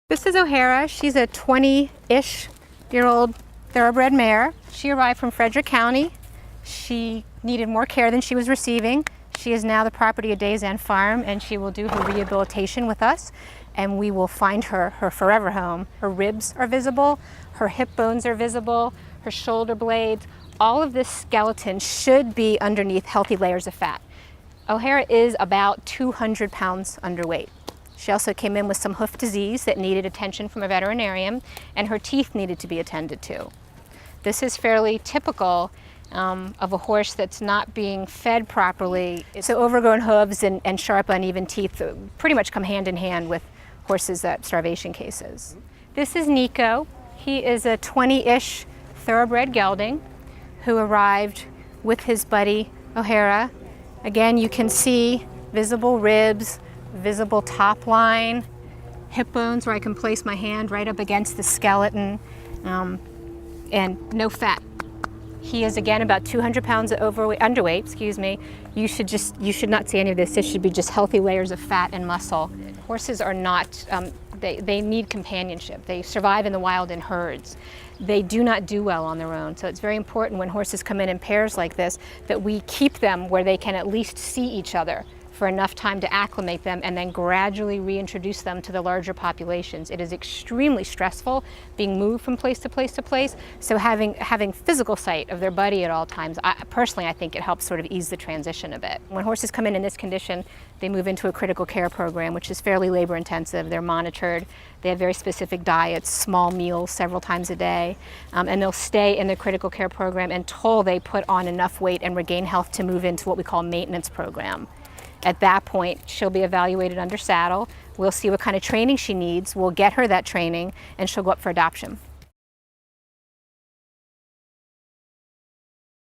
This is O'Hara. She's a 20-ish-year-old thoroughbred mare. She arrived from Frederick County. She needed more care than she was receiving. She is now the property of Days End Farm, and she will do her rehabilitation with us, and we will find her forever home. Her ribs are visible, her hip bones are visible, her shoulder blades. All of this skeleton should be underneath healthy layers of fat. O'Hara is about 200 pounds underweight. She also came in with some hoof disease that needed attention from a veterinarian, and her teeth needed to be attended to. This is fairly typical of a horse that's not being fed properly. So overgrown hooves and sharp, uneven teeth pretty much come hand in hand with horses at starvation cases. This is Nico. He is a 20-ish thoroughbred gelding who arrived with his buddy O'Hara. Again, you can see visible ribs, visible top line, hip bones where I can place my hand right up against the skeleton, and no fat. He is again about 200 pounds underweight, excuse me. You should not see any of this. This should be just healthy layers of fat and muscle. Horses are not, they need companionship. They survive in the wild in herds. They do not do well on their own. So it's very important when horses come in pairs like this that we keep them where they can at least see each other for enough time to acclimate them and then gradually reintroduce them to the larger populations. It is extremely stressful being moved from place to place to place, so having physical sight of their buddy at all times, personally I think it helps sort of ease the transition a bit. When horses come in this condition, they move into a critical care program, which is fairly labor intensive. They're monitored, they have very specific diets, small meals several times a day, and they'll stay in the critical care program until they put on enough weight and regain health to move into what we call maintenance program. At that point, she'll be evaluated under saddle. We'll see what kind of training she needs. We'll get her that training, and she'll go up for adoption.